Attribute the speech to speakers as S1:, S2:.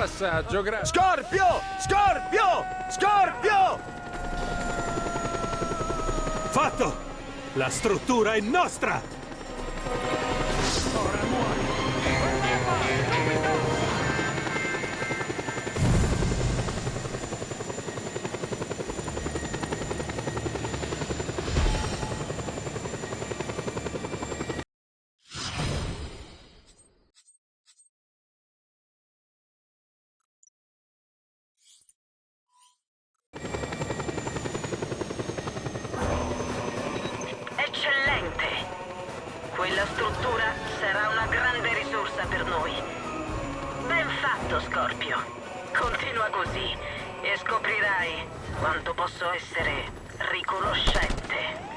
S1: passaggio, grazie.
S2: Scorpio! Scorpio! Scorpio!
S3: Fatto! La struttura è nostra!
S1: Ora muori.
S4: Eccellente! Quella struttura sarà una grande risorsa per noi. Ben fatto, Scorpio. Continua così e scoprirai quanto posso essere riconoscente.